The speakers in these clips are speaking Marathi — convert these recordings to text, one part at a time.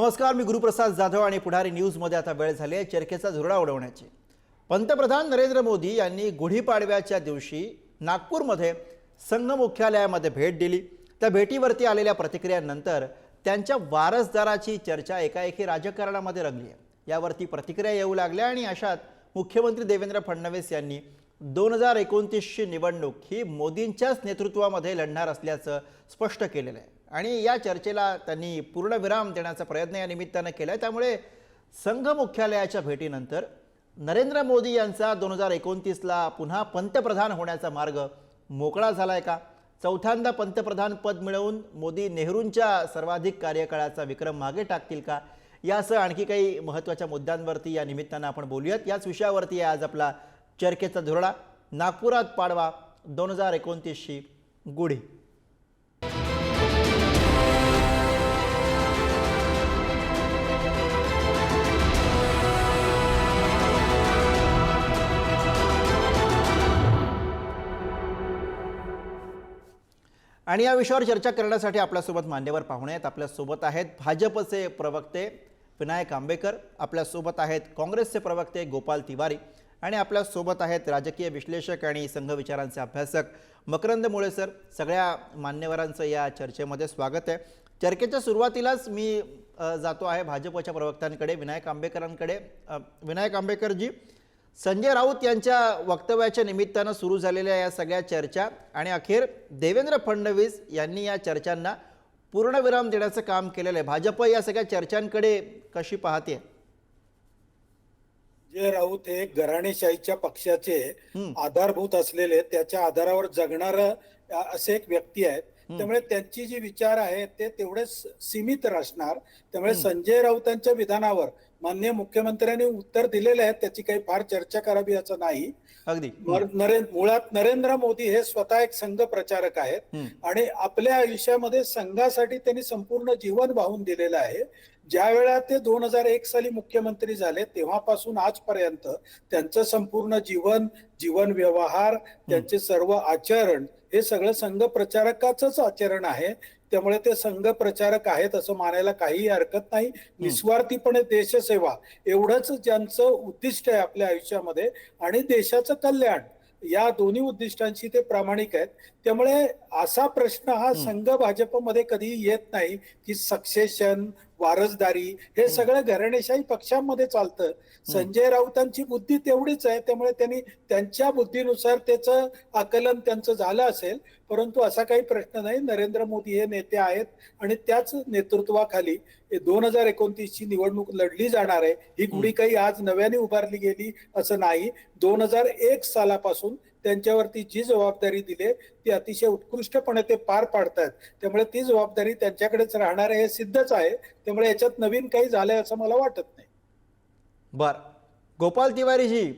नमस्कार, मी गुरुप्रसाद जाधव आणि पुढारी न्यूजमध्ये आता वेळ झाली आहे चर्चेचा झुरळा उडवण्याची। पंतप्रधान नरेंद्र मोदी यांनी गुढीपाडव्याच्या दिवशी नागपूरमध्ये संघ मुख्यालयामध्ये भेट दिली। त्या भेटीवरती आलेल्या प्रतिक्रियांनंतर त्यांच्या वारसदाराची चर्चा एकाएकी राजकारणामध्ये रंगली आहे। यावरती प्रतिक्रिया येऊ लागल्या आणि अशात मुख्यमंत्री देवेंद्र फडणवीस यांनी 2029ची निवडणूक ही मोदींच्याच नेतृत्वामध्ये लढणार असल्याचं स्पष्ट केलेलं आहे आणि या चर्चेला त्यांनी पूर्णविराम देण्याचा प्रयत्न या निमित्ताने केलाय। त्यामुळे संघ मुख्यालयाच्या भेटीनंतर नरेंद्र मोदी यांचा 2029ला पुन्हा पंतप्रधान होण्याचा मार्ग मोकळा झालाय का? चौथ्यांदा पंतप्रधान पद मिळवून मोदी नेहरूंच्या सर्वाधिक कार्यकाळाचा विक्रम मागे टाकतील का? यासह आणखी काही महत्त्वाच्या मुद्द्यांवरती या निमित्ताने आपण बोलूयात। याच विषयावरती आज आपला चर्चेचा धुरळा। नागपुरात पाडवा 2029ची गुढी। आणि या विषयावर चर्चा करण्यासाठी आपल्यासोबत मान्यवर पाहुणे आहेत। आपल्यासोबत आहेत भाजपचे प्रवक्ते विनायक आंबेकर, आपल्यासोबत आहेत काँग्रेसचे प्रवक्ते गोपाल तिवारी आणि आपल्यासोबत आहेत राजकीय विश्लेषक आणि संघ विचारांचे अभ्यासक मकरंद मुळे सर। सगळ्या मान्यवरांचं या चर्चेमध्ये स्वागत आहे। चर्चेच्या सुरुवातीलाच मी जातो आहे भाजपच्या प्रवक्त्यांकडे, विनायक आंबेकरांकडे। विनायक आंबेकरजी, संजय राऊत यांच्या वक्तव्याच्या निमित्तानं सुरू झालेल्या या सगळ्या चर्चा आणि अखेर देवेंद्र फडणवीस यांनी या चर्चांना पूर्णविराम देण्याचं काम केलेलं आहे। भाजप या सगळ्या चर्चांकडे कशी पाहते? संजय राऊत हे घराणेशाहीच्या पक्षाचे आधारभूत असलेले, त्याच्या आधारावर जगणारं असे एक व्यक्ती आहेत। त्यामुळे त्यांची जी विचार आहेत ते तेवढे सीमित असणार। त्यामुळे संजय राऊतांच्या विधानावर माननीय मुख्यमंत्र्यांनी उत्तर दिलेले आहे, त्याची काही फार चर्चा करावी असं नाही। अगदी मुळात नरेंद्र मोदी हे स्वतः एक संघ प्रचारक आहेत आणि आपल्या आयुष्यामध्ये संघासाठी त्यांनी संपूर्ण जीवन वाहून दिलेलं आहे। ज्या वेळा ते 2001 साली मुख्यमंत्री झाले तेव्हापासून आजपर्यंत त्यांचं संपूर्ण जीवन व्यवहार, त्यांचे सर्व आचरण हे सगळं संघ प्रचारकाचंच आचरण आहे। त्यामुळे ते संघ प्रचारक आहेत असं मानायला काही हरकत नाही। निस्वार्थीपणे देशसेवा एवढंच ज्यांचं उद्दिष्ट आहे आपल्या आयुष्यामध्ये आणि देशाचं कल्याण, या दोन्ही उद्दिष्टांशी ते प्रामाणिक आहेत। त्यामुळे असा प्रश्न हा संघ भाजपमध्ये कधी येत नाही की सक्सेशन, वारसदारी हे सगळं घराणेशाही पक्षांमध्ये चालतं। संजय राऊतांची बुद्धी तेवढीच आहे, त्यामुळे त्यांनी त्यांच्या बुद्धीनुसार त्याचं आकलन त्यांचं झालं असेल, परंतु असा काही प्रश्न नाही। नरेंद्र मोदी हे नेते आहेत आणि त्याच नेतृत्वाखाली 2029ची निवडणूक लढली जाणार आहे। ही गुढी काही आज नव्याने उभारली गेली असं नाही। 2001 सालापासून त्यांच्यावरती जी जबाबदारी दिली ती अतिशय उत्कृष्टपणे ते पार पाडतात। त्यामुळे ती जबाबदारी त्यांच्याकडेच राहणार आहे हे सिद्धच आहे। त्यामुळे याच्यात नवीन काही झालंय असं मला वाटत नाही। बर, गोपाल तिवारीजी,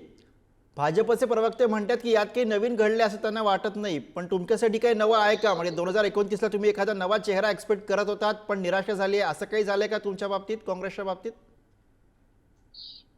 भाजपचे प्रवक्ते म्हणतात की यात काही नवीन घडले असं त्यांना वाटत नाही, पण तुमच्यासाठी काही नवं आहे का? म्हणजे 2029ला तुम्ही एखादा नवा चेहरा एक्सपेक्ट करत होतात पण निराशा झाली, असं काही झालंय का तुमच्या बाबतीत, काँग्रेसच्या बाबतीत?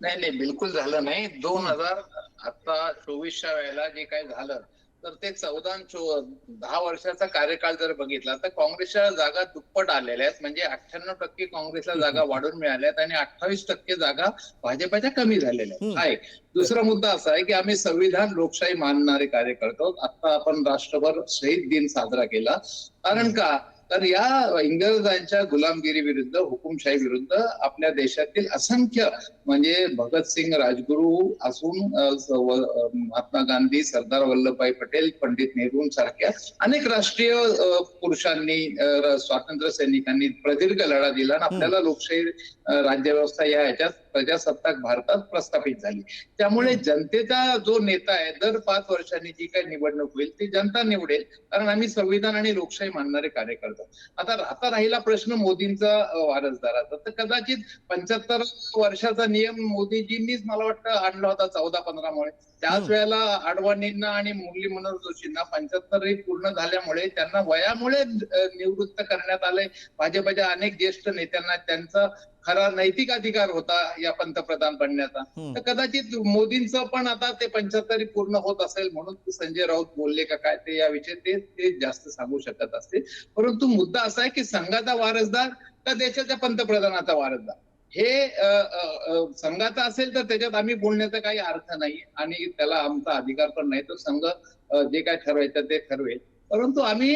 नाही, बिलकुल झालं नाही। 2024च्या वेळेला जे काही झालं तर ते 10 वर्षाचा कार्यकाळ जर बघितला तर काँग्रेसच्या जागा दुप्पट आलेल्या आहेत। म्हणजे 98% काँग्रेसला जागा वाढून मिळाल्यात आणि 28% जागा भाजपच्या कमी झालेल्या आहेत। दुसरा मुद्दा असा आहे की आम्ही संविधान, लोकशाही मानणारे कार्यकर्ते आहोत। आता आपण राष्ट्रभर शहीद दिन साजरा केला, कारण का तर या इंग्रजांच्या गुलामगिरी विरुद्ध, हुकुमशाही विरुद्ध आपल्या देशातील असंख्य म्हणजे भगतसिंग, राजगुरू असून महात्मा गांधी, सरदार वल्लभभाई पटेल, पंडित नेहरूंसारख्या अनेक राष्ट्रीय पुरुषांनी, स्वातंत्र्य सैनिकांनी प्रदीर्घ लढा दिला आणि आपल्याला लोकशाही राज्यव्यवस्था या ह्याच्यात प्रजासत्ताक भारतात प्रस्थापित झाली। त्यामुळे जनतेचा जो नेता आहे, दर 5 वर्षांनी जी काही निवडणूक होईल ती जनता निवडेल, कारण आम्ही संविधान आणि लोकशाही मानणारे कार्यकर्ते। आता राहिला प्रश्न मोदींचा वारसदाराचा, तर कदाचित 75 वर्षाचा नियम मोदीजींनीच मला वाटतं आणला होता 14-15 मुळे। त्याच वेळेला आडवाणींना आणि मुरली मनोहर जोशींना 75 पूर्ण झाल्यामुळे त्यांना वयामुळे निवृत्त करण्यात आले। भाजपच्या अनेक ज्येष्ठ नेत्यांना त्यांचा खरा नैतिक अधिकार होता या पंतप्रधान बनण्याचा। तर कदाचित मोदींचं पण आता ते 75 पूर्ण होत असेल म्हणून संजय राऊत बोलले का काय ते याविषयी ते जास्त सांगू शकत असते। परंतु मुद्दा असा आहे की संघाचा वारसदार का देशाच्या पंतप्रधानाचा वारसदार? हे संघाचा असेल तर त्याच्यात आम्ही बोलण्याचा काही अर्थ नाही आणि त्याला आमचा अधिकार पण नाही. तो संघ जे काय ठरवायचं ते ठरवेल. परंतु आम्ही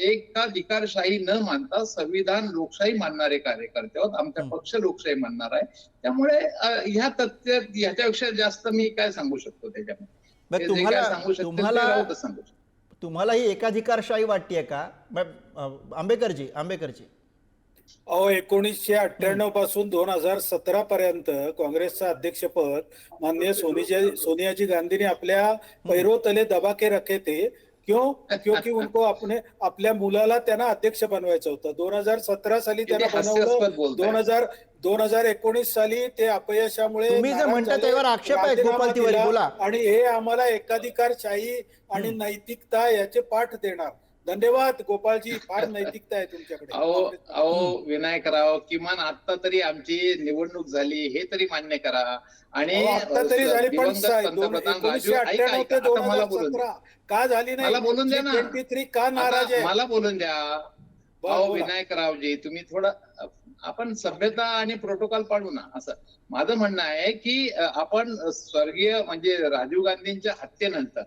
एकाधिकारशाही न मानता संविधान लोकशाही मानणारे कार्यकर्ते आहोत. आमचा पक्ष लोकशाही मानणार आहे. त्यामुळे ह्या तथ्य ह्याच्यापेक्षा जास्त मी काय सांगू शकतो त्याच्यामध्ये? मग तुम्हाला सांगू शकतो. तुम्हाला ही एकाधिकारशाही वाटतेय का आंबेकरजी? 1998 पासून 2017 पर्यंत काँग्रेसचं अध्यक्षपद माननीय सोनियाजी गांधीने आपल्या पैरों तले दबा के रखे थे. क्यों? क्योंकि उनको आपल्या मुलाला त्यांना अध्यक्ष बनवायचं होतं. 2017 साली त्यांना बनवलं. 2019 साली ते अपयशामुळे तुम्ही जे म्हणता त्यावर आक्षेप आहे गोपाल तिवारी, बोला. आणि हे आम्हाला एकाधिकारशाही आणि नैतिकता याचे पाठ देणार. धन्यवाद गोपालजी, फार नैतिकता आहे तुमच्याकडे. अहो विनायकराव, किमान आता तरी आमची निवडणूक झाली हे तरी मान्य करा. आणि आता तरी झाली, पण पंतप्रधान राजीव, 1998 ते 2017 का झाली नाही? मला बोलून द्या ना. 23 का नाराज आहे? मला बोलून द्या. अहो विनायकरावजी, तुम्ही थोडं आपण सभ्यता आणि प्रोटोकॉल पाळू ना. असं माझं म्हणणं आहे की आपण स्वर्गीय म्हणजे राजीव गांधींच्या हत्येनंतर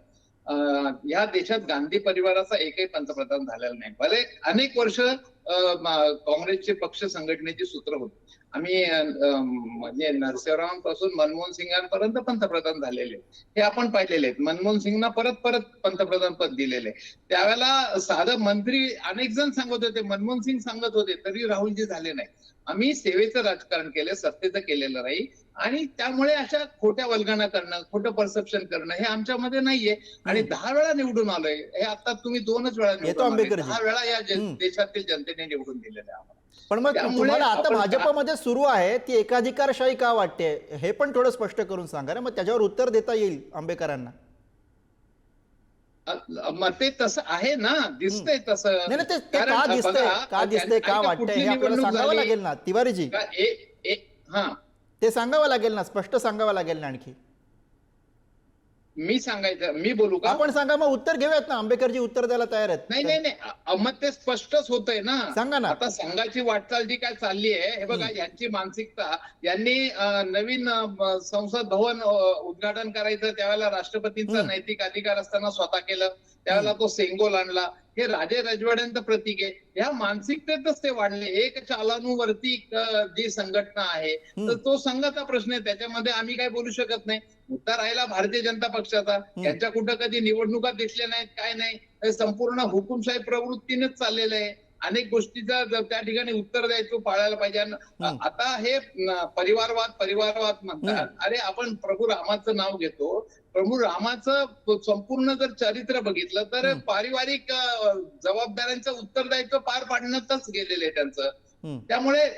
या देशात गांधी परिवाराचा एकही पंतप्रधान झालेला नाही. भले अनेक वर्ष काँग्रेसचे पक्ष संघटनेची सूत्र होते. आम्ही म्हणजे नरसिंहरावांपासून मनमोहन सिंगांपर्यंत पंतप्रधान झालेले हे आपण पाहिलेले आहेत. मनमोहन सिंगना परत पंतप्रधान पद दिलेले. त्यावेळेला साधं मंत्री अनेक जण सांगत होते, मनमोहन सिंग सांगत होते, तरी राहुलजी झाले नाही. आम्ही सेवेचं राजकारण केलं, सत्तेचं केलेलं नाही. आणि त्यामुळे अशा खोट्या वल्गना करणं, खोटं परसेप्शन करणं हे आमच्यामध्ये नाहीये. आणि 10 वेळा निवडून आलोय. हे आता तुम्ही 2च वेळा निवडून आलोय. 10 वेळा या देशातील जनतेने निवडून दिलेले आहे आम्हाला. पण मग तुम्हाला आता भाजपमध्ये सुरू आहे ती एकाधिकारशाही का वाटते हे पण थोडं स्पष्ट करून सांगा ना. मग त्याच्यावर उत्तर देता येईल आंबेकरांना. मग ते तसं आहे ना, दिसतंय तसं. नाही, ते का दिसतंय का वाटतंय हे आपल्याला सांगावं लागेल ना तिवारीजी. ते सांगावं लागेल ना, स्पष्ट सांगावं लागेल ना. आणखी मी बोलू का? आपण सांगा, मग उत्तर घेऊयात ना. आंबेकरजी उत्तर द्यायला तयार आहेत. नाही, मग ते स्पष्टच होतंय ना. सांगा ना. आता संघाची वाटचाल जी काय चालली आहे, हे बघा, यांची मानसिकता, यांनी नवीन संसद भवन उद्घाटन करायचं त्यावेळेला राष्ट्रपतींचा नैतिक अधिकार असताना स्वतः केलं. त्यावेळेला तो सेंगोल आणला. हे राजे राजवाड्यांचं प्रतीक आहे. ह्या मानसिकतेतच ते वाढले. एक चालानुवर्ती जी संघटना आहे, तर तो संघाचा प्रश्न आहे. त्याच्यामध्ये आम्ही काय बोलू शकत नाही. मुद्दा राहिला भारतीय जनता पक्षाचा. यांच्या कुठं कधी निवडणुका दिसल्या नाहीत, काय नाही. संपूर्ण हुकुमशाही प्रवृत्तीनेच चाललेलं आहे. अनेक गोष्टीचा त्या ठिकाणी उत्तर द्यायचं पाळायला पाहिजे. आता हे परिवारवाद म्हणतात. अरे, आपण प्रभू रामाचं नाव घेतो. प्रभू रामाचं संपूर्ण जर चरित्र बघितलं तर पारिवारिक जबाबदाऱ्यांचं उत्तरदायित्व पार पाडण्यातच गेलेलं आहे त्यांचं. त्यामुळे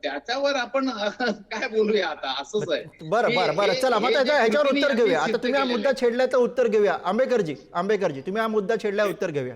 त्याच्यावर आपण काय बोलूया आता, असंच आहे. बरं चला, मग ह्याच्यावर उत्तर घेऊया. आता तुम्ही हा मुद्दा छेडलाय तर उत्तर घेऊया. आंबेकरजी तुम्ही हा मुद्दा छेडलाय, उत्तर घेऊया.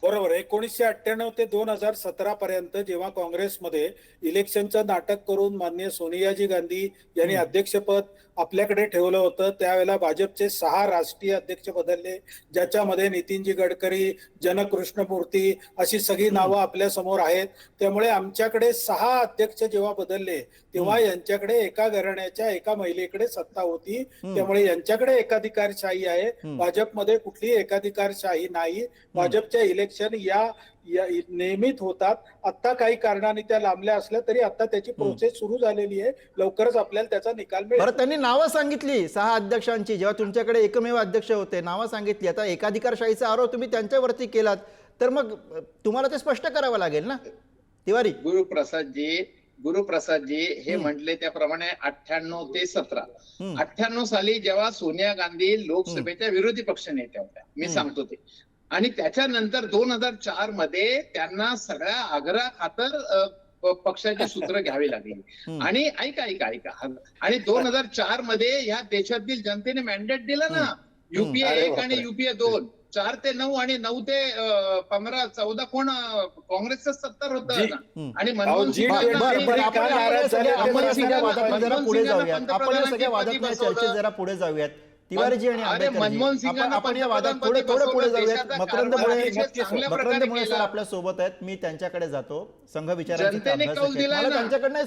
बरोबर. 1998 ते 2017 पर्यंत जेव्हा काँग्रेसमध्ये इलेक्शनचं नाटक करून माननीय सोनियाजी गांधी यांनी अध्यक्षपद आपल्याकडे ठेवलं होतं, त्यावेळेला भाजपचे 6 राष्ट्रीय अध्यक्ष बदलले, ज्याच्यामध्ये नितीनजी गडकरी, जनकृष्णमूर्ती अशी सगळी नावं आपल्या समोर आहेत. त्यामुळे आमच्याकडे 6 अध्यक्ष जेव्हा बदलले तेव्हा यांच्याकडे एका घराण्याच्या एका महिलेकडे सत्ता होती. त्यामुळे यांच्याकडे एकाधिकारशाही आहे. भाजपमध्ये कुठली एकाधिकारशाही नाही. भाजपच्या इलेक्शन या नियमित होतात. आता काही कारणाने त्या लांबल्या असल्या तरी आता त्याची प्रोसेस सुरू झालेली आहे. लवकरच आपल्याला त्याचा निकाल मिळेल. त्यांनी नावं सांगितली 6 अध्यक्षांची. जेव्हा तुमच्याकडे एकमेव अध्यक्ष होते, नावं सांगितली. आता एकाधिकारशाहीचा आरोप तुम्ही त्यांच्यावरती केलात तर मग तुम्हाला ते स्पष्ट करावं लागेल ना तिवारी. गुरुप्रसादजी हे म्हटले त्याप्रमाणे 98 ते 17. 98 साली जेव्हा सोनिया गांधी लोकसभेच्या विरोधी पक्ष नेत्या होत्या, मी सांगतो ते. आणि त्याच्यानंतर 2004 मध्ये त्यांना सगळ्या आग्रह खातर पक्षाची सूत्र घ्यावी लागली. आणि ऐका आणि 2004 मध्ये या देशातील जनतेने मॅन्डेट दिला ना. युपीए 1 आणि युपीए 2, 4 ते 9 आणि 9 ते 15, 14 कोण काँग्रेसचं 70 होतं ना. आणि मनमोहन सिंग आपण सगळ्या वादातून जरा पुढे जाऊयात. तिवारीजी आणि अरे आंबेडकरजी, मनमोहन सिंगांना आपण या वादात पंतप्रधानपदी थोडं पुढे बसवलं, जाऊयात. देशाचा मकरंद कारभार मुळे अतिशय चांगल्या प्रकारे सर केला. आपल्या सोबत आहेत. मी त्यांच्याकडे जातो. संघ विचारांचे ते जनतेने अभ्यासक कौल आहेत. दिलाय मला ना. त्यांच्याकडनं हे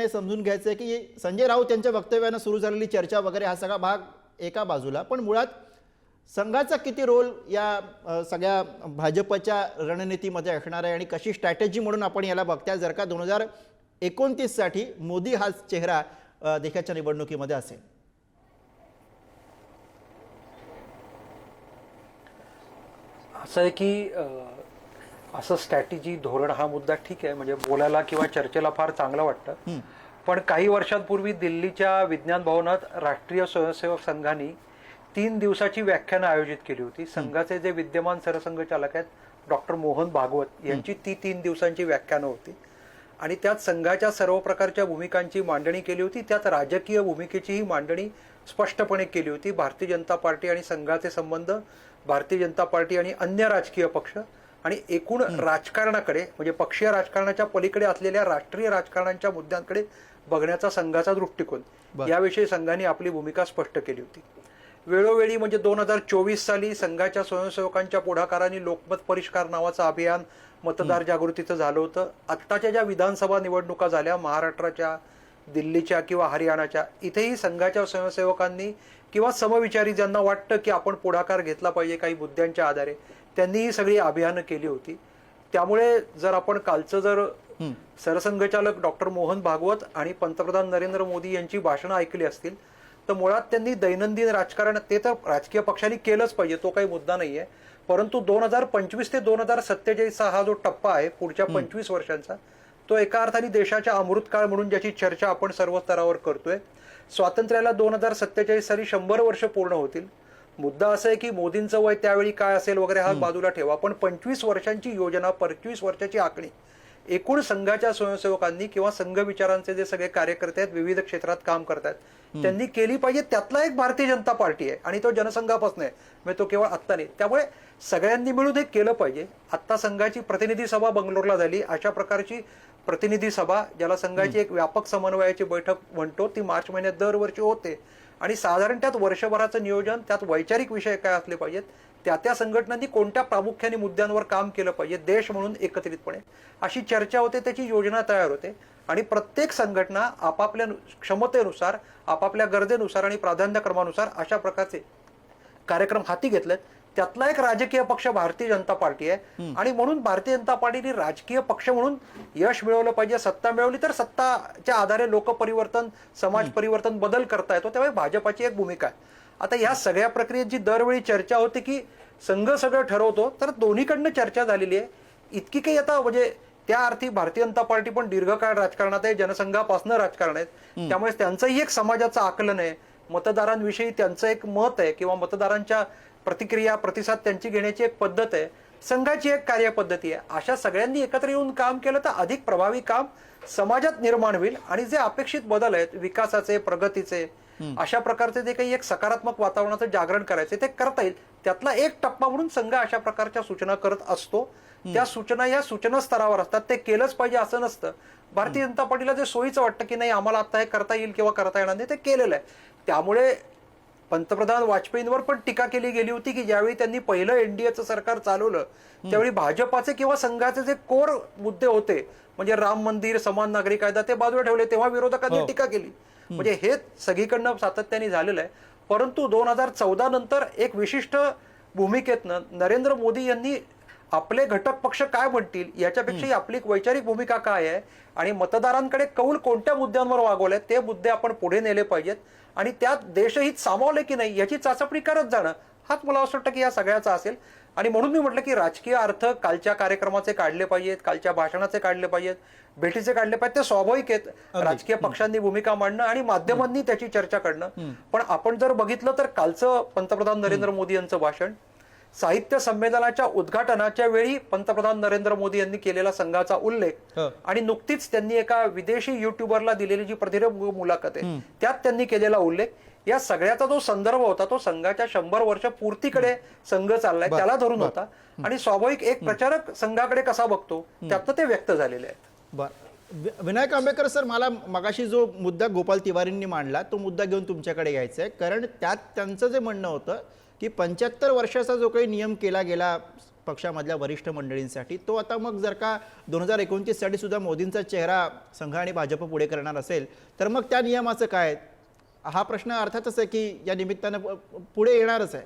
समजून घ्यायचंय की संजय राऊत यांच्या वक्तव्यानं सुरू झालेली चर्चा वगैरे हा सगळा भाग एका बाजूला, पण मुळात संघाचा किती रोल या सगळ्या भाजपच्या रणनीतीमध्ये असणार आहे आणि कशी स्ट्रॅटेजी म्हणून आपण याला बघताय जर का 2029 साठी मोदी हा चेहरा देशाच्या निवडणुकीमध्ये असेल? असं आहे की असं स्ट्रॅटेजी धोरण हा मुद्दा ठीक आहे, म्हणजे बोलायला किंवा चर्चेला फार चांगलं वाटतं. पण काही वर्षांपूर्वी दिल्लीच्या विज्ञान भवनात राष्ट्रीय स्वयंसेवक संघाने 3 दिवसाची व्याख्यानं आयोजित केली होती. संघाचे जे विद्यमान सरसंघचालक आहेत डॉक्टर मोहन भागवत यांची ती 3 दिवसांची व्याख्यानं होती आणि त्यात संघाच्या सर्व प्रकारच्या भूमिकांची मांडणी केली होती. त्यात राजकीय भूमिकेचीही मांडणी स्पष्टपणे केली होती. भारतीय जनता पार्टी आणि संघाचे संबंध, भारतीय जनता पार्टी आणि अन्य राजकीय पक्ष आणि एकूण राजकारणाकडे म्हणजे पक्षीय राजकारणाच्या पलीकडे असलेल्या राष्ट्रीय राजकारणाच्या मुद्द्यांकडे बघण्याचा संघाचा दृष्टिकोन, याविषयी संघाने आपली भूमिका स्पष्ट केली होती. वेळोवेळी म्हणजे 2024 साली संघाच्या स्वयंसेवकांच्या पुढाकाराने लोकमत परिष्कार नावाचं अभियान मतदार जागृतीचं झालं होतं. आत्ताच्या ज्या विधानसभा निवडणुका झाल्या महाराष्ट्राच्या, दिल्लीच्या किंवा हरियाणाच्या, इथेही संघाच्या स्वयंसेवकांनी किंवा समविचारी ज्यांना वाटतं की आपण पुढाकार घेतला पाहिजे काही मुद्द्यांच्या आधारे, त्यांनी ही सगळी अभियानं केली होती. त्यामुळे जर आपण कालचं जर सरसंघचालक डॉक्टर मोहन भागवत आणि पंतप्रधान नरेंद्र मोदी यांची भाषणं ऐकली असतील तर मुळात त्यांनी दैनंदिन राजकारण ते तर राजकीय पक्षांनी केलंच पाहिजे, तो काही मुद्दा नाहीये. परंतु 2025 ते 2047 हा जो टप्पा आहे पुढच्या 25 वर्षांचा, तो एका अर्थाने देशाच्या अमृतकाळ म्हणून ज्याची चर्चा आपण सर्व स्तरावर करतोय. स्वातंत्र्याला 2047 साली 100 वर्ष पूर्ण होतील. मुद्दा असा आहे की मोदींचं वय त्यावेळी काय असेल वगैरे हा बाजूला ठेवा, पण 25 वर्षांची योजना, 25 वर्षाची आखणी एकूण संघाच्या स्वयंसेवकांनी किंवा संघ विचारांचे जे सगळे कार्यकर्ते आहेत विविध क्षेत्रात काम करतात त्यांनी केली पाहिजे. त्यातला एक भारतीय जनता पार्टी आहे आणि तो जनसंघापासून आहे, म्हणजे तो केवळ आत्ता नाही. त्यामुळे सगळ्यांनी मिळून हे केलं पाहिजे. आत्ता संघाची प्रतिनिधी सभा बंगलोरला झाली. अशा प्रकारची प्रतिनिधी सभा, ज्याला संघाची एक व्यापक समन्वयाची बैठक म्हणतो, ती मार्च महिन्यात दरवर्षी होते आणि साधारण त्यात वर्षभराचं नियोजन, त्यात वैचारिक विषय काय असले पाहिजेत, त्या संघटनांनी कोणत्या प्रामुख्याने मुद्द्यांवर काम केलं पाहिजे देश म्हणून एकत्रितपणे, अशी चर्चा होते, त्याची योजना तयार होते आणि प्रत्येक संघटना आपापल्या क्षमतेनुसार, आपापल्या गरजेनुसार आणि प्राधान्यक्रमानुसार अशा प्रकारचे कार्यक्रम हाती घेतलेत. त्यातला एक राजकीय पक्ष भारतीय जनता पार्टी आहे आणि म्हणून भारतीय जनता पार्टीने राजकीय पक्ष म्हणून यश मिळवलं पाहिजे. सत्ता मिळवली तर सत्ताच्या आधारे लोक परिवर्तन, समाज परिवर्तन, बदल करता येतो, त्यामुळे भाजपाची एक भूमिका आहे. आता या सगळ्या प्रक्रियेत जी दरवेळी चर्चा होते की संघ सगळं ठरवतो, तर दोन्हीकडनं चर्चा झालेली आहे. इतकी काही आता म्हणजे त्या अर्थी भारतीय जनता पार्टी पण दीर्घकाळ राजकारणात आहे, जनसंघापासून राजकारण आहेत, त्यामुळे त्यांचंही एक समाजाचं आकलन आहे, मतदारांविषयी त्यांचं एक मत आहे किंवा मतदारांच्या प्रतिक्रिया, प्रतिसाद त्यांची घेण्याची एक पद्धत आहे, संघाची एक कार्यपद्धती आहे. अशा सगळ्यांनी एकत्र येऊन काम केलं तर अधिक प्रभावी काम समाजात निर्माण होईल आणि जे अपेक्षित बदल आहेत विकासाचे, प्रगतीचे, अशा प्रकारचे जे काही एक सकारात्मक वातावरणाचं जागरण करायचे ते करता येईल. त्यातला एक टप्पा म्हणून संघ अशा प्रकारच्या सूचना करत असतो. त्या सूचना या सूचना स्तरावर असतात, ते केलंच पाहिजे असं नसतं. भारतीय जनता पार्टीला जे सोयीचं वाटतं की नाही आम्हाला आता हे करता येईल किंवा करता येणार नाही, ते केलेलं आहे. त्यामुळे पंतप्रधान वाजपेयींवर पण टीका केली गेली होती की ज्यावेळी त्यांनी पहिलं एनडीएचं सरकार चालवलं त्यावेळी भाजपाचे किंवा संघाचे जे कोर मुद्दे होते म्हणजे राम मंदिर, समान नागरी कायदा, ते बाजूला ठेवले, तेव्हा विरोधकांनी टीका केली. म्हणजे हे सगळीकडनं सातत्याने झालेलं आहे. परंतु 2014 नंतर एक विशिष्ट भूमिकेतनं नरेंद्र मोदी यांनी आपले घटक पक्ष काय म्हणतील याच्यापेक्षाही आपली वैचारिक भूमिका काय आहे आणि मतदारांकडे कौल कोणत्या मुद्द्यांवर वागवले ते मुद्दे आपण पुढे नेले पाहिजेत आणि त्यात देशहित सामावले की नाही याची चाचपणी करत जाणं, हाच मला असं वाटतं की या सगळ्याचा असेल. आणि म्हणून मी म्हटलं की राजकीय अर्थ कालच्या कार्यक्रमाचे काढले पाहिजेत, कालच्या भाषणाचे काढले पाहिजेत, भेटीचे काढले पाहिजेत, ते स्वाभाविक आहेत. राजकीय पक्षांनी भूमिका मांडणं आणि माध्यमांनी त्याची चर्चा करणं. पण आपण जर बघितलं तर कालचं पंतप्रधान नरेंद्र मोदी यांचं भाषण, साहित्य संमेलनाच्या उद्घाटनाच्या वेळी पंतप्रधान नरेंद्र मोदी यांनी केलेला संघाचा उल्लेख आणि नुकतीच त्यांनी एका विदेशी युट्यूबरला दिलेली जी प्रतिरग मुलाखत आहे त्यात त्यांनी केलेला उल्लेख, या सगळ्याचा जो संदर्भ होता तो संघाच्या 100 वर्ष पूर्तीकडे संघ चाललाय त्याला धरून होता आणि स्वाभाविक एक प्रचारक संघाकडे कसा बघतो त्यातनं ते व्यक्त झालेले आहेत. बरं, विनायक आंबेकर सर, मला मगाशी जो मुद्दा गोपाल तिवारींनी मांडला तो मुद्दा घेऊन तुमच्याकडे यायचा आहे, कारण त्यात त्यांचं जे म्हणणं होतं की 75 वर्षाचा जो काही नियम केला गेला पक्षामधल्या वरिष्ठ मंडळींसाठी, तो आता मग जर का 2029 साठी सुद्धा मोदींचा चेहरा संघ आणि भाजप पुढे करणार असेल तर मग त्या नियमाचं काय? हा प्रश्न अर्थातच आहे की या निमित्तानं पुढे येणारच आहे.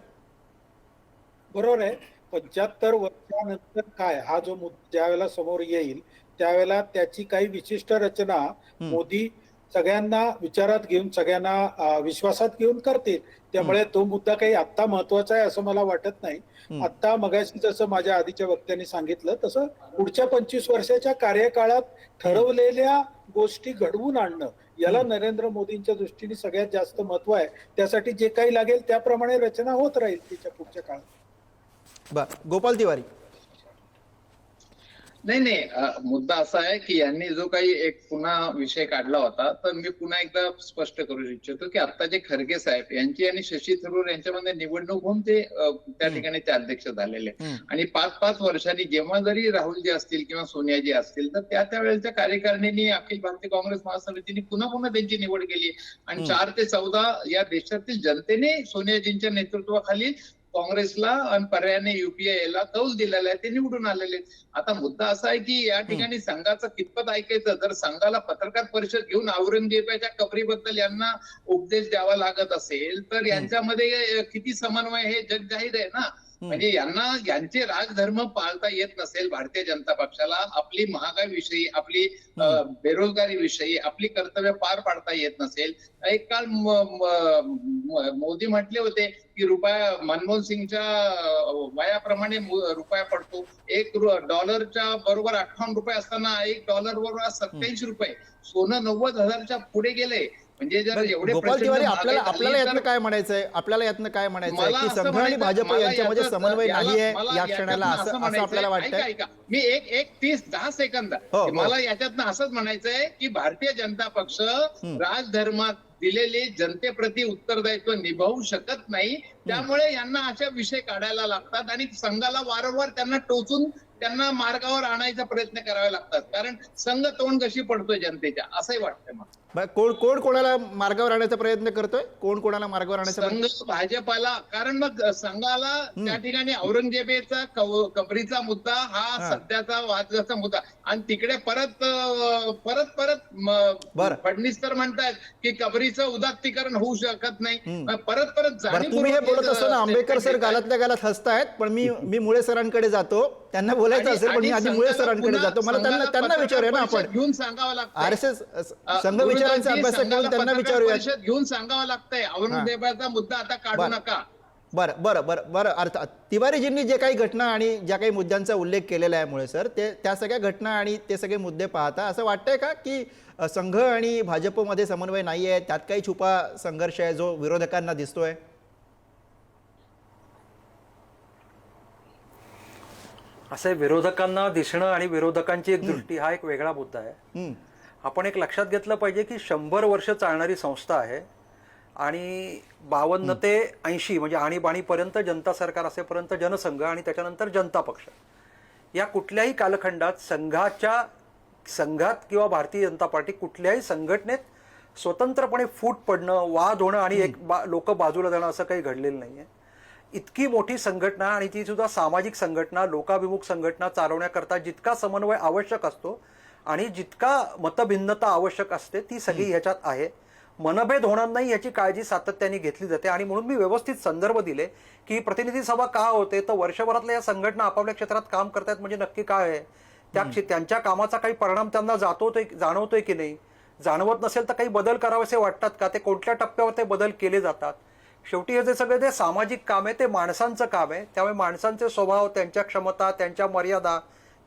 बरोबर आहे. 75 वर्षानंतर काय हा जो ज्या वेळेला समोर येईल त्यावेळेला त्याची काही विशिष्ट रचना मोदी सगळ्यांना विचारात घेऊन सगळ्यांना विश्वासात घेऊन करतील. त्यामुळे तो मुद्दा काही आत्ता महत्वाचा आहे असं मला वाटत नाही. आत्ता मगाशी जसं माझ्या आधीच्या वक्त्यांनी सांगितलं तसं पुढच्या 25 वर्षाच्या कार्यकाळात ठरवलेल्या गोष्टी घडवून आणणं याला नरेंद्र मोदींच्या दृष्टीने सगळ्यात जास्त महत्व आहे. त्यासाठी जे काही लागेल त्याप्रमाणे रचना होत राहील तिच्या पुढच्या काळात. बरं, गोपाल तिवारी. नाही, मुद्दा असा आहे की यांनी जो काही एक पुन्हा विषय काढला होता, तर मी पुन्हा एकदा स्पष्ट करू इच्छितो की आता जे खरगे साहेब यांची आणि शशी थरूर यांच्यामध्ये निवडणूक होऊन ते त्या ठिकाणी ते अध्यक्ष झालेले आणि 5-5 वर्षांनी जेव्हा जरी राहुलजी असतील किंवा सोनियाजी असतील तर त्या वेळेच्या कार्यकारिणीने अखिल भारतीय काँग्रेस महासमितीने पुन्हा त्यांची निवड केली आणि 4 ते 14 या देशातील जनतेने सोनियाजींच्या नेतृत्वाखाली काँग्रेसला आणि पर्यायाने युपीए कौल दिलेला आहे, ते निवडून आलेले. आता मुद्दा असा आहे की या ठिकाणी संघाचं कितपत ऐकायचं. जर संघाला पत्रकार परिषद घेऊन औरंगजेबाच्या कबरीबद्दल यांना उपदेश द्यावा लागत असेल तर यांच्यामध्ये किती समन्वय हे जगजाहीर आहे ना. म्हणजे यांचे राजधर्म पाळता येत नसेल भारतीय जनता पक्षाला, आपली महागाई विषयी, आपली बेरोजगारी विषयी आपली कर्तव्य पार पाडता येत नसेल. एक काळ मोदी म्हटले होते की रुपया मनमोहन सिंगच्या वयाप्रमाणे रुपया पडतो. $1 बरोबर 58 रुपये असताना $1 बरोबर 87 रुपये. सोनं 90,000च्या पुढे गेले. म्हणजे जर एवढे गोपाल तिवारी, आपल्याला यातनं काय म्हणायचंय? आपल्याला यातनं काय म्हणायचंय की संघ आणि भाजप यांच्यामध्ये समन्वय नाहीये या क्षणाला, असं आपल्याला वाटतंय? मी एक 10 सेकंद मला याच्यातनं असंच म्हणायचंय की भारतीय जनता पक्ष राजधर्मात दिलेले जनतेप्रती उत्तरदायित्व निभावू शकत नाही. त्यामुळे यांना अशा विषय काढायला लागतात आणि संघाला वारंवार त्यांना टोचून त्यांना मार्गावर आणायचा प्रयत्न करावे लागतात, कारण संघ तोंड कशी पडतोय जनतेच्या, असंही वाटतंय मला. कोण कोणाला मार्गावर आणायचा प्रयत्न करतोय? कोण कोणाला मार्गावर आणायचा? संघ भाजपाला. कारण मग संघाला त्या ठिकाणी औरंगजेबाचा कबरीचा मुद्दा हा सध्याचा वादग्रस्त मुद्दा आणि तिकडे परत फडणवीस तर म्हणतायत की कबरीचं उदात्तीकरण होऊ शकत नाही. परत तुम्ही हे बोलत असताना आंबेडकर सर गालातल्या गालात हसतायत, पण मी मुळे सरांकडे जातो. त्यांना बोलायचं असेल पण मी आधी मुळे सरांकडे जातो. मला त्यांना विचारूया ना आपण. घेऊन सांगावं लागतं RSS संघ विचारांचा अभ्यास करून त्यांना विचारूया. घेऊन सांगावं लागतंय औरंगजेबाचा मुद्दा आता काढू नका. बरं. अर्थात तिवारीजींनी जे काही घटना आणि ज्या काही मुद्द्यांचा उल्लेख केलेला आहे मुळे सर, त्या सगळ्या घटना आणि ते सगळे मुद्दे पाहता असं वाटतंय का की संघ आणि भाजपमध्ये समन्वय नाहीये, त्यात काही छुपा संघर्ष आहे जो विरोधकांना दिसतोय? असे विरोधकांना दिसणं आणि विरोधकांची एक दृष्टी हा एक वेगळा मुद्दा आहे. आपण एक लक्षात घेतलं पाहिजे की 100 वर्ष चालणारी संस्था आहे आणि 52 ते 80 म्हणजे आणीबाणीपर्यंत जनता सरकार असेपर्यंत जनसंघ आणि त्याच्यानंतर जनता पक्ष, या कुठल्याही कालखंडात संघात किंवा भारतीय जनता पार्टी कुठल्याही संघटनेत स्वतंत्रपणे फूट पडणं, वाद होणं आणि लोक बाजूला जाणं असं काही घडलेलं नाहीये. इतकी मोठी संघटना आणि ती सुद्धा सामाजिक संघटना, लोकाभिमुख संघटना चालवण्याकरता जितका समन्वय आवश्यक असतो आणि जितका मतभिन्नता आवश्यक असते ती सगळी ह्याच्यात आहे. मनभेद होणार नाही याची काळजी सातत्याने घेतली जाते आणि म्हणून मी व्यवस्थित संदर्भ दिले की प्रतिनिधी सभा का होते, तर वर्षभरातल्या या संघटना आपापल्या क्षेत्रात काम करतायत म्हणजे नक्की काय आहे, त्यांच्या कामाचा काही परिणाम त्यांना जाणवतोय की नाही, जाणवत नसेल तर काही बदल करावेसे वाटतात का, ते कोणत्या टप्प्यावर ते बदल केले जातात. शेवटी हे जे सगळे ते सामाजिक काम आहे ते माणसांचं काम आहे. त्यामुळे माणसांचे स्वभाव, त्यांच्या क्षमता, त्यांच्या मर्यादा,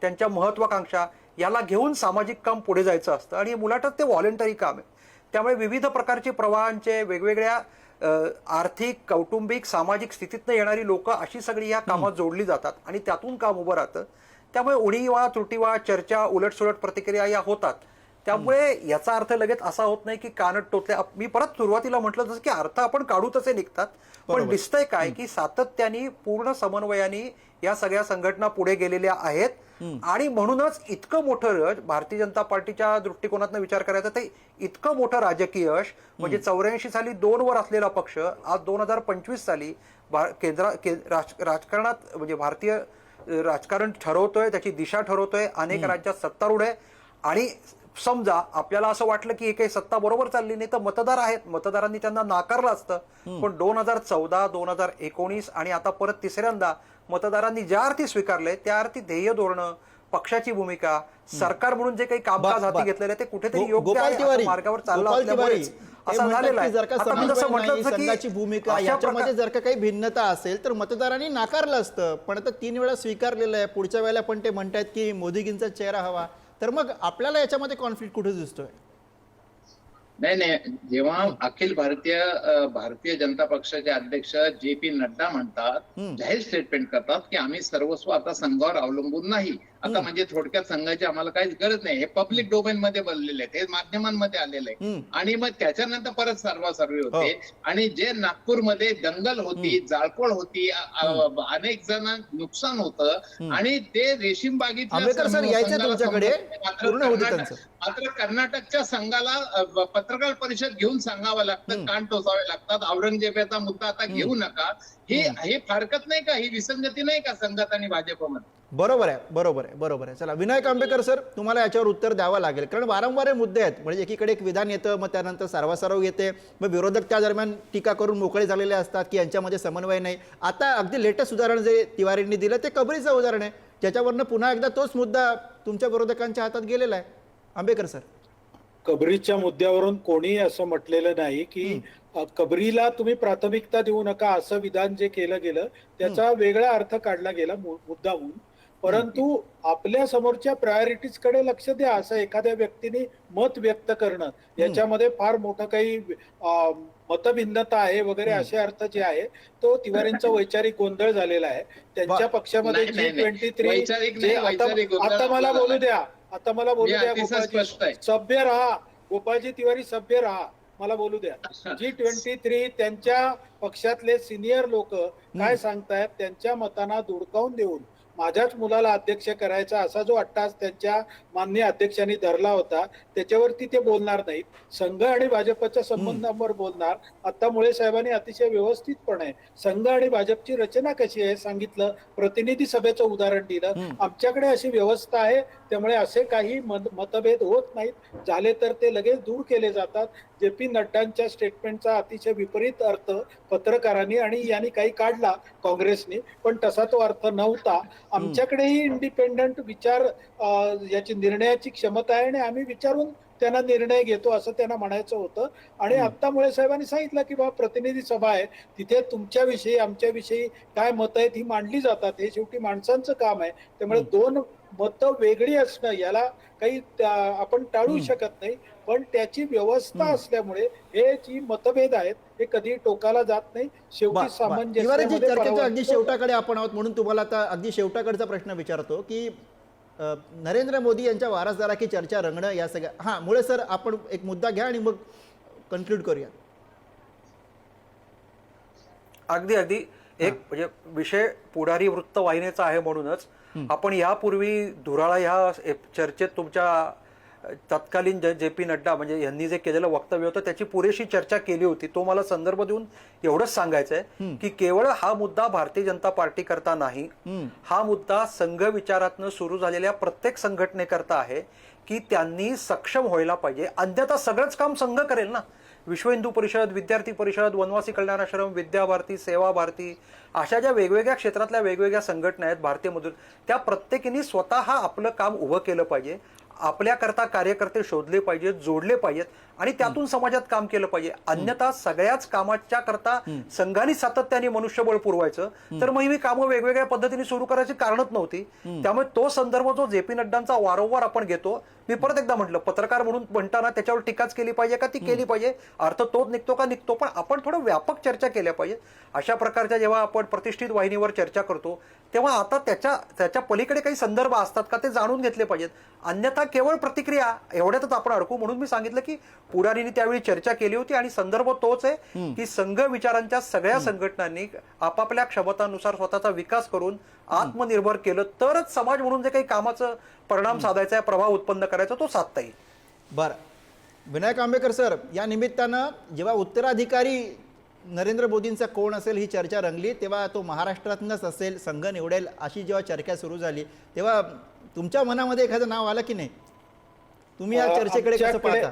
त्यांच्या महत्वाकांक्षा याला घेऊन सामाजिक काम पुढे जायचं असतं आणि मुलाटच ते व्हॉलेंटरी काम आहे. त्यामुळे विविध प्रकारचे प्रवाहांचे वेगवेगळ्या आर्थिक, कौटुंबिक, सामाजिक स्थितीतनं येणारी लोक अशी सगळी या कामात जोडली जातात आणि त्यातून काम उभं राहतं. त्यामुळे उणीवा, त्रुटीवा, चर्चा, उलटसुलट प्रतिक्रिया या होतात. त्यामुळे याचा अर्थ लगेच असा होत नाही की कानट टोचले. मी परत सुरुवातीला म्हटलं जसं की अर्थ आपण काढू तसे निघतात, पण दिसतंय काय की सातत्याने पूर्ण समन्वयाने या सगळ्या संघटना पुढे गेलेल्या आहेत आणि म्हणूनच इतकं मोठं यश भारतीय जनता पार्टीच्या दृष्टिकोनातून विचार करायचा, ते इतकं मोठं राजकीय यश म्हणजे 84 साली 2 वर असलेला पक्ष आज 2025 साली राजकारणात म्हणजे भारतीय राजकारण ठरवतोय, त्याची दिशा ठरवतोय, अनेक राज्यात सत्तारूढ आहे. आणि समजा आपल्याला असं वाटलं की हे काही सत्ता बरोबर चालली नाही, तर मतदार आहेत, मतदारांनी त्यांना नाकारलं असतं. पण 2014, 2019 आणि आता परत तिसऱ्यांदा मतदारांनी ज्या अर्थी स्वीकारले त्या अर्थी ध्येय धोरणं, पक्षाची भूमिका, सरकार म्हणून जे काही कामकाज हाती घेतलेलं आहे ते कुठेतरी योग्य आहे, असं मार्गावर चाललं असल्यामुळेच असं झालेलं आहे. जर का आता मी जसं म्हटलं की संघाची भूमिका याच्यामध्ये जर का काही भिन्नता असेल तर मतदारांनी नाकारलं असतं. पण आता 3 वेळा स्वीकारलेलं आहे, पुढच्या वेळेला पण ते म्हणतायत की मोदीजींचा चेहरा हवा. तर मग आपल्याला याच्यामध्ये कॉन्फ्लिक्ट कुठे दिसतोय? नाही, जेव्हा अखिल भारतीय जनता पक्षाचे अध्यक्ष JP नड्डा म्हणतात, जाहीर स्टेटमेंट करतात की आम्ही सर्वस्व आता संघावर अवलंबून नाही, आता म्हणजे थोडक्यात संघाची आम्हाला काहीच गरज नाही, हे पब्लिक डोमेन मध्ये बनलेले आहेत, हे माध्यमांमध्ये आलेलं आहे. आणि मग त्याच्यानंतर परत सर्वासर्वी होते. आणि जे नागपूरमध्ये दंगल होती, जाळपोळ होती, अनेक जण नुकसान होतं आणि ते रेशीम बागेतल्या मात्र कर्नाटकच्या संघाला पत्रकार परिषद घेऊन सांगावं लागतं, कान टोचावे लागतात, औरंगजेबाचा मुद्दा आता घेऊ नका. हे फारकत नाही का? ही विसंगती नाही का संघात आणि भाजपमध्ये? बरोबर आहे. चला विनायक आंबेकर सर, तुम्हाला याच्यावर उत्तर द्यावं लागेल, कारण वारंवार हे मुद्दे आहेत. म्हणजे एकीकडे एक विधान येतं, मग त्यानंतर सारवासारव येते, मग विरोधक त्या दरम्यान टीका करून मोकळे झालेले असतात की यांच्यामध्ये समन्वय नाही. आता अगदी लेटेस्ट उदाहरण जे तिवारींनी दिलं ते कबरीचं उदाहरण आहे, ज्याच्यावरनं पुन्हा एकदा तोच मुद्दा तुमच्या विरोधकांच्या हातात गेलेला आहे. आंबेकर सर, कबरीच्या मुद्द्यावरून कोणी असं म्हटलेलं नाही की कबरीला तुम्ही प्राथमिकता देऊ नका, असं विधान जे केलं गेलं त्याचा वेगळा अर्थ काढला गेला मुद्दामून. परंतु आपल्या समोरच्या प्रायोरिटीज कडे लक्ष द्या, असं एखाद्या व्यक्तीने मत व्यक्त करणं याच्यामध्ये फार मोठं काही मतभिन्नता आहे वगैरे असे अर्थ जे आहे तो तिवारींचा वैचारिक गोंधळ झालेला आहे. त्यांच्या पक्षामध्ये G23 आता मला बोलू द्या गोपाळजी, सभ्य राहा गोपाळजी तिवारी, सभ्य राहा, मला बोलू द्या. G23 त्यांच्या पक्षातले सिनियर लोक काय सांगतायत, त्यांच्या मतांना धुडकावून देऊन माझ्याच मुलाला अध्यक्ष करायचा असा जो अट्टास त्यांच्या माननीय अध्यक्षांनी धरला होता त्याच्यावरती ते बोलणार नाहीत. संघ आणि भाजपच्या संबंधांवर बोलणार. आता मुळे साहेबांनी अतिशय व्यवस्थितपणे संघ आणि भाजपची रचना कशी आहे सांगितलं, प्रतिनिधी सभेचं उदाहरण दिलं. आमच्याकडे अशी व्यवस्था आहे, त्यामुळे असे काही मतभेद होत नाहीत, झाले तर ते लगेच दूर केले जातात. JP नड्डांच्या स्टेटमेंटचा अतिशय विपरीत अर्थ पत्रकारांनी आणि यांनी काही काढला काँग्रेसने, पण तसा तो अर्थ नव्हता. आमच्याकडेही इंडिपेंडंट विचार याची निर्णयाची क्षमता आहे आणि आम्ही विचारून त्यांना निर्णय घेतो असं त्यांना म्हणायचं होतं. आणि आता मुळे साहेबांनी सांगितलं की बाबा प्रतिनिधी सभा आहे, तिथे तुमच्याविषयी आमच्याविषयी काय मतं आहेत ही मांडली जातात, हे शेवटी माणसांचं काम आहे. त्यामुळे 2 मतं वेगळी असणं याला काही आपण टाळू शकत नाही, पण त्याची व्यवस्था असल्यामुळे हे जी मतभेद आहेत हे कधी टोकाला जात नाही. शेवटी सामंजस्य. चर्चेच्या अगदी शेवटाकडे आपण आहोत, म्हणून तुम्हाला आता अगदी शेवटाकडचा प्रश्न विचारतो की नरेंद्र मोदी यांच्या वारसदाराची चर्चा रंगणं या सगळ्या. मुळे सर, आपण एक मुद्दा घ्या आणि मग कन्क्लूड करूया. अगदी एक म्हणजे विषय पुढारी वृत्तवाहिनीचा आहे, म्हणूनच आपण यापूर्वी धुराळा ह्या चर्चेत तुमच्या तत्कालीन JP नड्डा म्हणजे यांनी जे केलेलं वक्तव्य होतं त्याची पुरेशी चर्चा केली होती. तो मला संदर्भ देऊन एवढंच सांगायचं आहे की केवळ हा मुद्दा भारतीय जनता पार्टी करता नाही, हा मुद्दा संघ विचारातनं सुरू झालेल्या प्रत्येक संघटनेकरता आहे की त्यांनी सक्षम व्हायला पाहिजे. अन्यथा सगळंच काम संघ करेल ना. विश्व हिंदू परिषद, विद्यार्थी परिषद, वनवासी कल्याण आश्रम, विद्या भारती, सेवा भारती, अशा ज्या वेगवेगळ्या क्षेत्रातल्या वेगवेगळ्या संघटना आहेत भारतीय मधून, त्या प्रत्येकीने स्वतः आपलं काम उभं केलं पाहिजे. आपल्याकरता कार्यकर्ते शोधले पाहिजेत, जोडले पाहिजेत आणि त्यातून समाजात काम केलं पाहिजे. अन्यथा सगळ्याच कामाच्या करता संघाने सातत्याने मनुष्यबळ पुरवायचं तर मग ही कामं वेगवेगळ्या पद्धतीने सुरू करायची कारणच नव्हती. त्यामुळे तो संदर्भ जो JP नड्डांचा वारंवार आपण घेतो, मी परत एकदा म्हटलं, पत्रकार म्हणून म्हणताना त्याच्यावर टीकाच केली पाहिजे का? ती केली पाहिजे, अर्थ तोच निघतो का? निघतो, पण आपण थोडं व्यापक चर्चा केल्या पाहिजे. अशा प्रकारच्या जेव्हा आपण प्रतिष्ठित वाहिनीवर चर्चा करतो तेव्हा आता त्याच्या पलीकडे काही संदर्भ असतात का ते जाणून घेतले पाहिजेत. अन्यथा केवळ प्रतिक्रिया एवढ्यातच आपण अडकू, म्हणून मी सांगितलं की पुढारींनी त्यावेळी चर्चा केली होती आणि संदर्भ तोच आहे की संघ विचारांच्या सगळ्या संघटनांनी आपापल्या क्षमतानुसार स्वतःचा विकास करून आत्मनिर्भर केलं तरच समाज म्हणून जे काही कामाचं परिणाम साधायचा आहे, प्रभाव उत्पन्न करायचा, तो साधता येईल. बरं, विनायक आंबेकर सर, या निमित्तानं जेव्हा उत्तराधिकारी नरेंद्र मोदींचा कोण असेल ही चर्चा रंगली, तेव्हा तो महाराष्ट्रातूनच असेल, संघ निवडेल अशी जेव्हा चर्चा सुरू झाली, तेव्हा तुमच्या मनामध्ये एखादं नाव आलं की नाही? तुम्ही या चर्चेकडे कसं पाहता?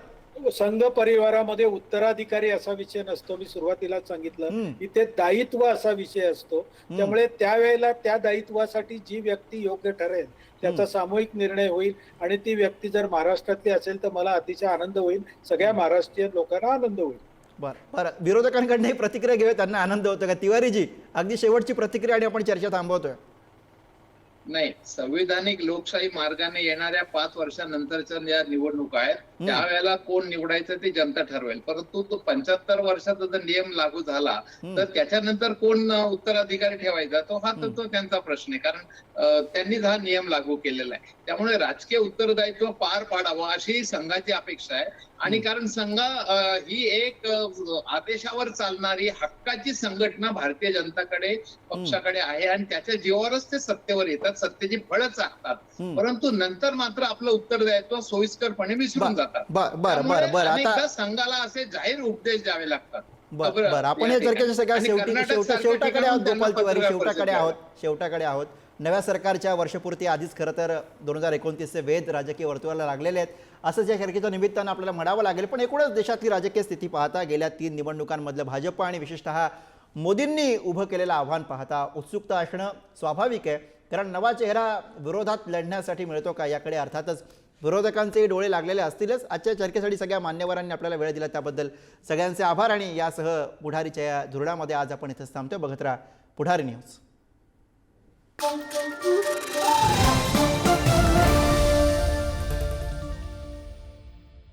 संघ परिवारामध्ये उत्तराधिकारी असा विषय नसतो. मी सुरुवातीलाच सांगितलं की ते दायित्व असा विषय असतो. त्यामुळे त्यावेळेला त्या दायित्वासाठी जी व्यक्ती योग्य ठरेल त्याचा सामूहिक निर्णय होईल आणि ती व्यक्ती जर महाराष्ट्रातली असेल तर मला अतिशय आनंद होईल, सगळ्या महाराष्ट्रीयन लोकांना आनंद होईल. बरं, विरोधकांकडनंही प्रतिक्रिया घेऊया, त्यांना आनंद होतो का? तिवारीजी, अगदी शेवटची प्रतिक्रिया आणि आपण चर्चा थांबवतोय. नाही, संविधानिक लोकशाही मार्गाने येणाऱ्या 5 वर्षानंतरच्या ज्या निवडणुका आहेत त्यावेळेला कोण निवडायचं ते जनता ठरवेल. परंतु तो 75 वर्षाचा जर नियम लागू झाला तर त्याच्यानंतर कोण उत्तराधिकारी ठेवायचा तो त्यांचा प्रश्न आहे. कारण त्यांनीच हा नियम लागू केलेला आहे. त्यामुळे राजकीय उत्तरदायित्व पार पाडावं अशी संघाची अपेक्षा आहे. आणि कारण संघ ही एक आदेशावर चालणारी हक्काची संघटना भारतीय जनताकडे पक्षाकडे आहे आणि त्याच्या जीवावरच ते सत्तेवर येतात, सत्तेची फळं चाकतात. परंतु नंतर मात्र आपलं उत्तरदायित्व सोयीस्करपणे विसरून जातात. बरं, आता संघाला असे जाहीर उपदेश द्यावे लागतात. बरं, आपण या चर्चेच्या सगळ्या शेवटाकडे आहोत. गोपाल तिवारी, शेवटाकडे आहोत. नव्या सरकारच्या वर्षपूर्ती आधीच खरं तर 2029चे वेध राजकीय वर्तुळाला लागलेले आहेत, असंच या चर्चेच्या निमित्तानं आपल्याला म्हणावं लागेल. पण एकूणच देशातली राजकीय स्थिती पाहता, गेल्या 3 निवडणुकांमधलं भाजप आणि विशेषतः मोदींनी उभं केलेलं आव्हान पाहता उत्सुकता असणं स्वाभाविक आहे. कारण नवा चेहरा विरोधात लढण्यासाठी मिळतो का, याकडे अर्थातच विरोधकांचे डोळे लागलेले असतीलच. आजच्या चर्चेसाठी सगळ्या मान्यवरांनी आपल्याला वेळ दिला त्याबद्दल सगळ्यांचे आभार. आणि यासह पुढारीच्या या धुरणामध्ये आज आपण इथेच थांबतोय. बघत राहा पुढारी न्यूज.